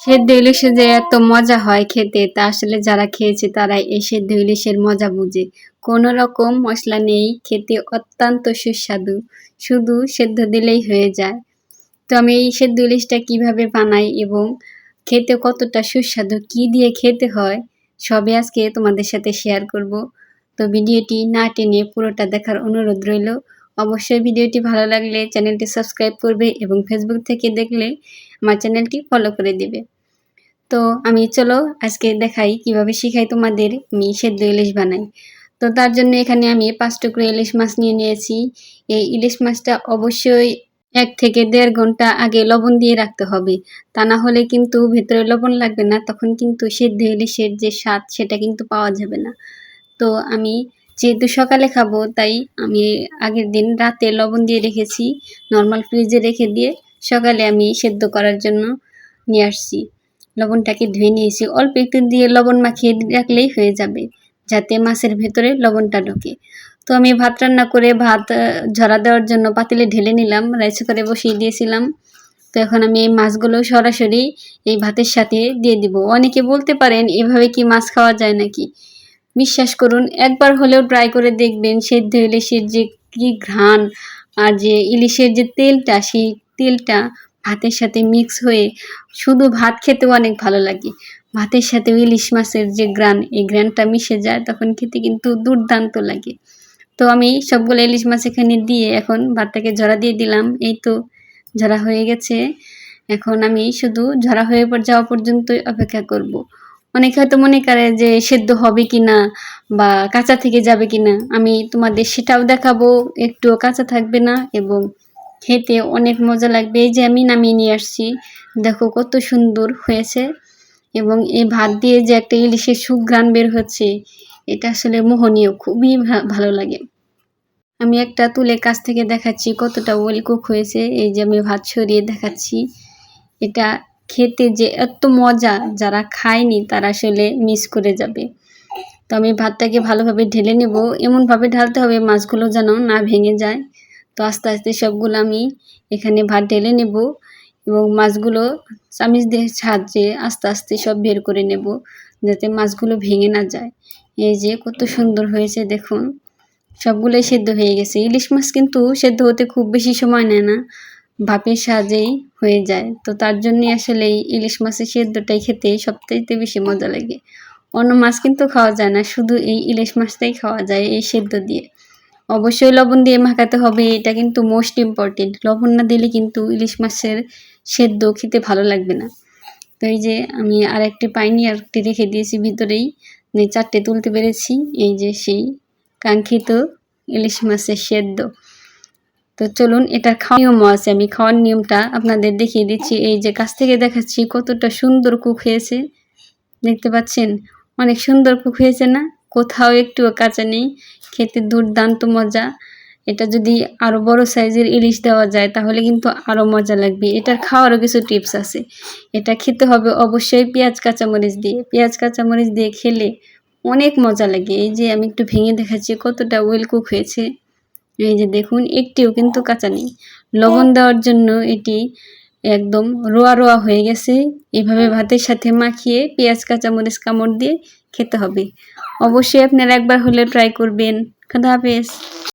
সেদ্ধ ইলিশে যে এত মজা হয় খেতে, তা আসলে যারা খেয়েছে তারাই এই সেদ্ধ ইলিশের মজা বুঝে। কোনো রকম মশলা নেই, খেতে অত্যন্ত সুস্বাদু, শুধু সেদ্ধ দিলেই হয়ে যায়। তো আমি এই সেদ্ধ ইলিশটা কিভাবে বানাই এবং খেতে কতটা সুস্বাদু, কি দিয়ে খেতে হয়, সবই আজকে তোমাদের সাথে শেয়ার করব। তো ভিডিওটি না টেনে পুরোটা দেখার অনুরোধ রইল। অবশ্যই ভিডিওটি ভালো লাগলে চ্যানেলটি সাবস্ক্রাইব করবে এবং ফেসবুক থেকে দেখলে আমার চ্যানেলটি ফলো করে দিবে। তো আমি চলো আজকে দেখাই কিভাবে শিখাই তোমাদের আমি সেদ্ধ ইলিশ বানাই। তো তার জন্য এখানে আমি 5 টুকরো ইলিশ মাছ নিয়ে নিয়েছি। এই ইলিশ মাছটা অবশ্যই 1 থেকে 1.5 ঘন্টা আগে লবণ দিয়ে রাখতে হবে, তা না হলে কিন্তু ভেতরে লবণ লাগবে না, তখন কিন্তু সেদ্ধ ইলিশের যে স্বাদ সেটা কিন্তু পাওয়া যাবে না। তো আমি যেহেতু সকালে খাবো তাই আমি আগের দিন রাতে লবণ দিয়ে রেখেছি, নর্মাল ফ্রিজে রেখে দিয়ে সকালে আমি সেদ্ধ করার জন্য নিয়ে আসছি। লবণটাকে ধুয়ে নিয়েছি, অল্প একটু দিয়ে লবণ মাখিয়ে রাখলেই হয়ে যাবে, যাতে মাছের ভেতরে লবণটা ঢোকে। তো আমি ভাত রান্না করে ভাত ঝরা দেওয়ার জন্য পাতিলে ঢেলে নিলাম, রাইস কুকারে বসিয়ে দিয়েছিলাম। তো এখন আমি এই মাছগুলো সরাসরি এই ভাতের সাথে দিয়ে দিব। অনেকে বলতে পারেন এভাবে কি মাছ খাওয়া যায় নাকি? বিশ্বাস করুন, একবার হলেও ট্রাই করে দেখবেন। সেদ্ধ ইলিশের যে কি ঘ্রাণ আর যে ইলিশের যে তেলটা, সেই তেলটা ভাতের সাথে মিক্স হয়ে শুধু ভাত খেতেও অনেক ভালো লাগে। ভাতের সাথে ইলিশ মাছের যে ঘ্রাণ, এই ঘ্রাণটা মিশে যায়, তখন খেতে কিন্তু দুর্দান্ত লাগে। তো আমি সবগুলো ইলিশ মাছ এখানে দিয়ে এখন ভাতটাকে ঝরা দিয়ে দিলাম। এই তো ঝরা হয়ে গেছে। এখন আমি শুধু ঝরা হয়ে যাওয়া পর্যন্তই অপেক্ষা করব। অনেকে হয়তো মনে করে যে সেদ্ধ হবে কিনা বা কাঁচা থেকে যাবে কিনা, আমি তোমাদের সেটাও দেখাবো। একটুও কাঁচা থাকবে না এবং খেতে অনেক মজা লাগবে। এই যে আমি নামিয়ে নিয়ে আসছি, দেখো কত সুন্দর হয়েছে। এবং এই ভাত দিয়ে যে একটা ইলিশের সুঘ্রাণ বের হচ্ছে, এটা আসলে মোহনীয়, খুবই ভালো লাগে। আমি একটা তুলে কাছ থেকে দেখাচ্ছি কতটা ওয়েল কুক হয়েছে। এই যে আমি ভাত সরিয়ে দেখাচ্ছি, এটা খেতে যে এত মজা, যারা খায়নি তারা আসলে মিস করে যাবে। তো আমি ভাতটাকে ভালোভাবে ঢেলে নেব, এমনভাবে ঢালতে হবে মাছগুলো যেন না ভেঙে যায়। তো আস্তে আস্তে সবগুলো আমি এখানে ভাত ঢেলে নেব এবং মাছগুলো চামিচ দিয়ে সাহায্যে আস্তে আস্তে সব বের করে নেব, যাতে মাছগুলো ভেঙে না যায়। এই যে কত সুন্দর হয়েছে দেখুন, সবগুলোই সেদ্ধ হয়ে গেছে। ইলিশ মাছ কিন্তু সেদ্ধ হতে খুব বেশি সময় নেয় না, ভাপের সাহায্যেই হয়ে যায়। তো তার জন্যই আসলে এই ইলিশ মাছের সেদ্ধটাই খেতে সবচাইতে বেশি মজা লাগে। অন্য মাছ কিন্তু খাওয়া যায় না, শুধু এই ইলিশ মাছটাই খাওয়া যায় এই সেদ্ধ দিয়ে। অবশ্যই লবণ দিয়ে মাখাতে হবে, এটা কিন্তু মোস্ট ইম্পর্টেন্ট। লবণ না দিলে কিন্তু ইলিশ মাছের সেদ্ধ খেতে ভালো লাগবে না। তো এই যে আমি আরেকটি পাইনি, আরেকটি রেখে দিয়েছি ভিতরেই, 4টে তুলতে পেরেছি। এই যে সেই কাঙ্ক্ষিত ইলিশ মাছের সেদ্ধ। তো চলুন, এটার খাওয়ার নিয়মও আছে, আমি খাওয়ার নিয়মটা আপনাদের দেখিয়ে দিচ্ছি। এই যে কাছ থেকে দেখাচ্ছি কতটা সুন্দর কুক হয়েছে, দেখতে পাচ্ছেন? অনেক সুন্দর কুক হয়েছে না? কোথাও একটুও কাঁচা নেই, খেতে দুর্দান্ত মজা। এটা যদি আরও বড় সাইজের ইলিশ দেওয়া যায় তাহলে কিন্তু আরও মজা লাগবে। এটার খাওয়ারও কিছু টিপস আছে। এটা খেতে হবে অবশ্যই পেঁয়াজ কাঁচামরিচ দিয়ে। পেঁয়াজ কাঁচামরিচ দিয়ে খেলে অনেক মজা লাগে। এই যে আমি একটু ভেঙে দেখাচ্ছি কতটা ওয়েল কুক হয়েছে। এই যে দেখুন, একটিও কিন্তু কাঁচা নেই। লবণ দেওয়ার জন্য এটি একদম রোয়া রোয়া হয়ে গেছে। এভাবে ভাতের সাথে মাখিয়ে পেঁয়াজ কাঁচামরিচ কামড় দিয়ে খেতে হবে। অবশ্যই আপনারা একবার হলে ট্রাই করবেন। খোদা হাফেজ।